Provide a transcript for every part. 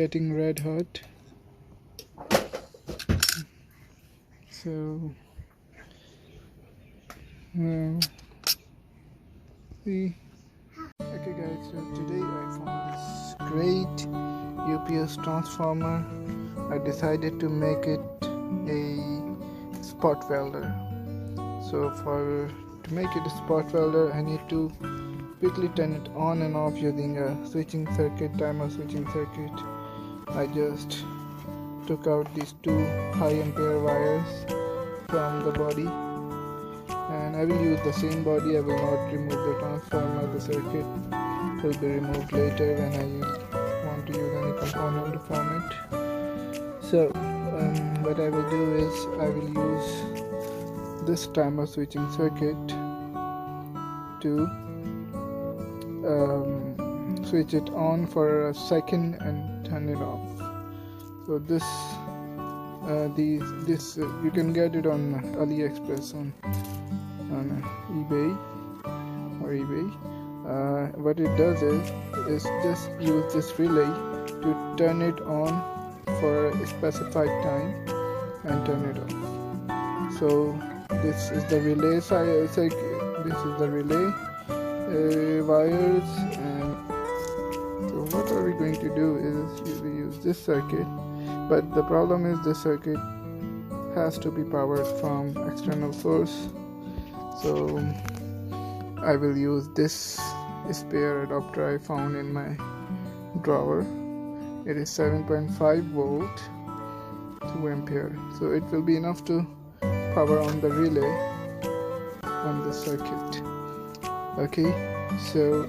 getting red hot. So see. Okay guys, so today I found this great UPS transformer. I decided to make it a spot welder. So to make it a spot welder, I need to quickly turn it on and off using a switching circuit, timer switching circuit. I just took out these two high ampere wires from the body, and I will use the same body. I will not remove the transformer. The circuit will be removed later when I want to use any component from it. So what I will do is I will use this timer switching circuit to switch it on for a second and turn it off. So this you can get it on AliExpress on eBay. What it does is just use this relay to turn it on for a specified time and turn it off. So this is the relay side. This is the relay wires, and so what are we going to do is we use this circuit, but the problem is the circuit has to be powered from external source. So I will use this spare adapter I found in my drawer. It is 7.5 volt 2 ampere, so it will be enough to power on the relay on the circuit. Okay, so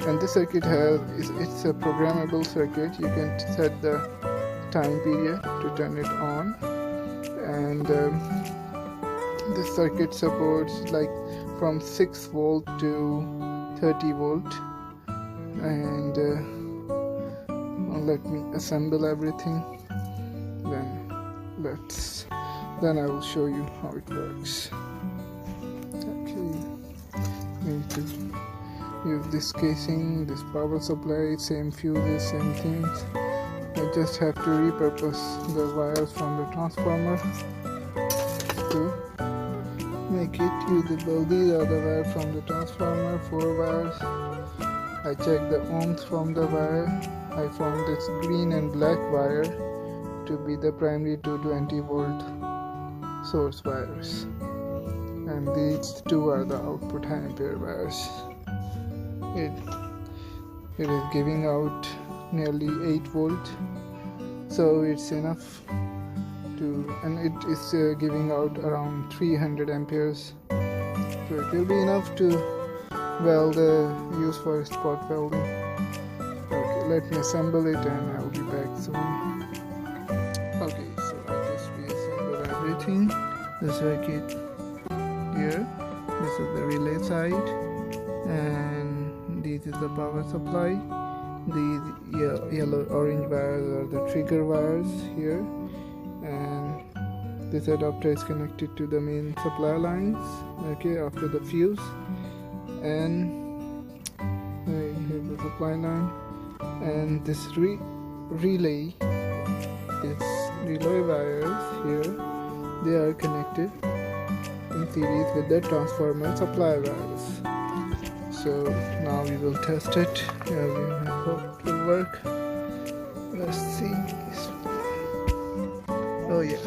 and this circuit it's a programmable circuit. You can set the time period to turn it on, and this circuit supports like from 6 volt to 30 volt. And let me assemble everything, then I will show you how it works. Okay, need to use this casing, this power supply, same fuses, same things. I just have to repurpose the wires from the transformer to make it usable. These are the wires from the transformer, 4 wires. I checked the ohms from the wire. I found this green and black wire to be the primary 220 volt source wires, and these two are the output high ampere wires. It is giving out nearly 8 volt, so it's enough to, and it is giving out around 300 amperes, so it will be enough to weld, use for spot welding. Okay, let me assemble it and I will be back soon. Okay, so I just reassembled everything. The circuit here, this is the relay side, and this is the power supply. These yellow orange wires are the trigger wires here, and this adapter is connected to the main supply lines, okay, after the fuse. And here's the supply line, and this relay wires here, they are connected in series with the transformer supply wires. So now we will test it. We hope it will work. Let's see. Oh yeah,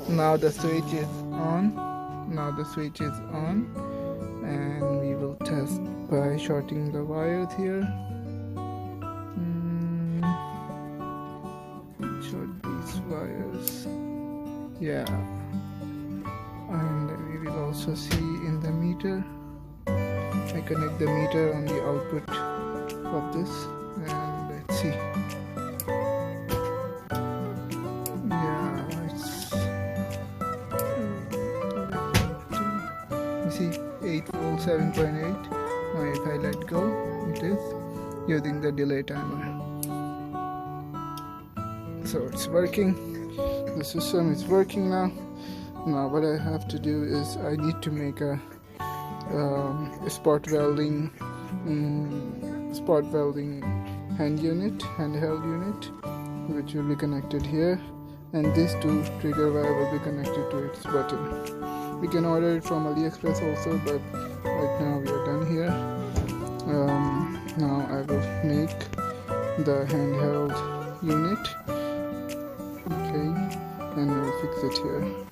now the switch is on. And we will test by shorting the wires here. Short these wires, yeah, and we will also see in the meter. I connect the meter on the output of this, and let's see. Yeah, it's you see 8 volt 7.8. Now if I let go, it is using the delay timer. So it's working. The system is working now. Now what I have to do is I need to make a spot welding handheld unit, which will be connected here, and these two trigger wire will be connected to its button. We can order it from AliExpress also, but right now we are done here. Now I will make the handheld unit, okay, and we'll fix it here.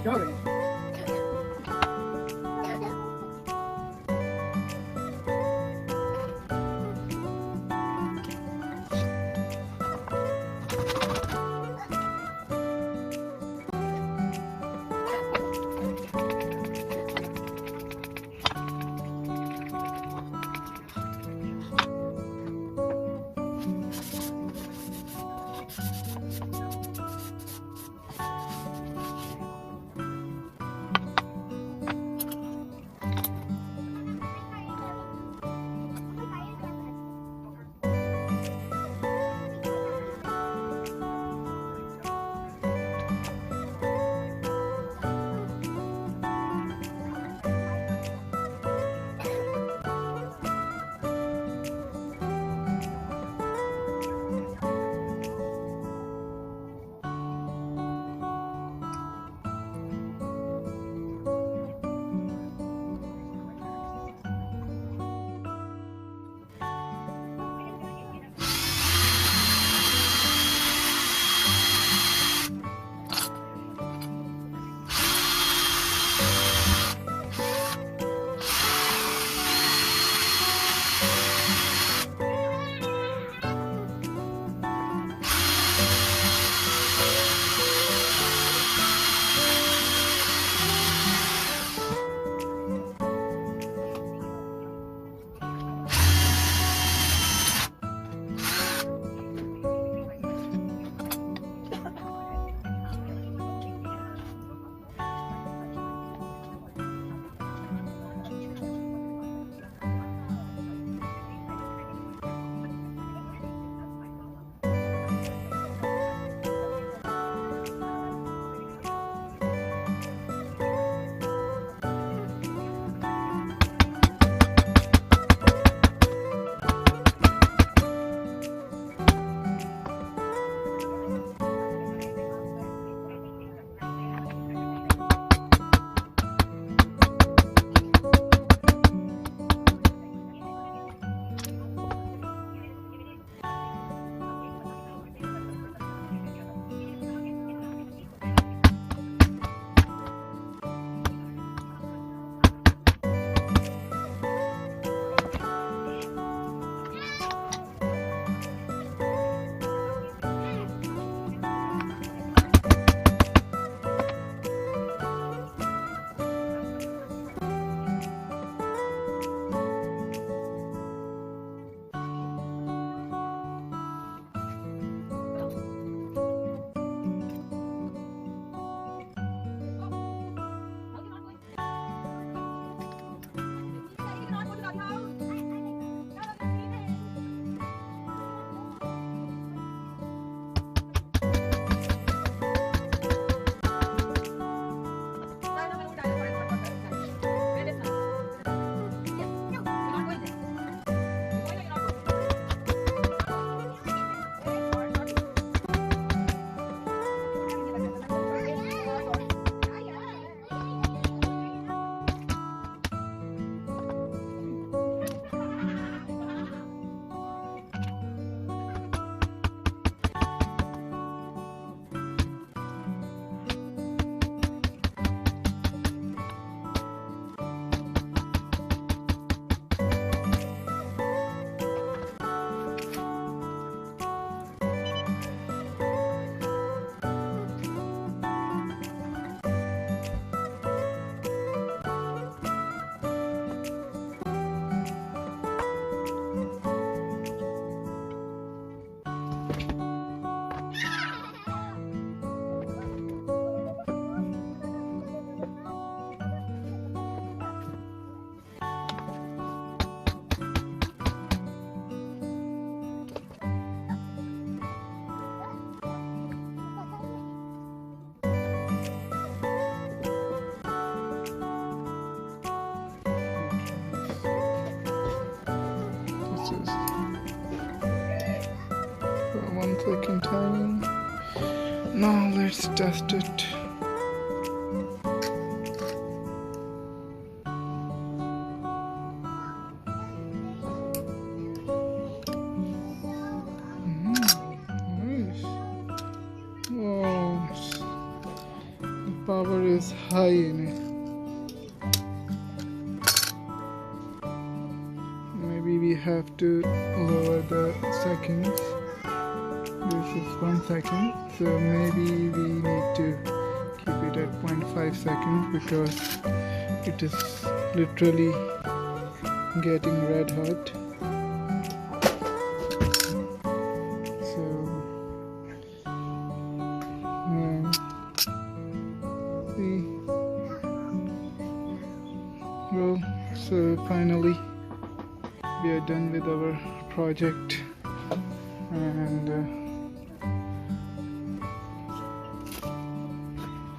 Got it. Now let's test it. Nice. Wow, the power is high in it. Maybe we have to lower the seconds. This is 1 second, so maybe we need to keep it at 0.5 seconds because it is literally getting red hot. So see, well, so finally we are done with our project, and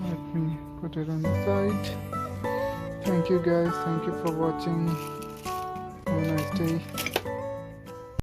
let me put it on the side. Thank you guys, thank you for watching. Have a nice day.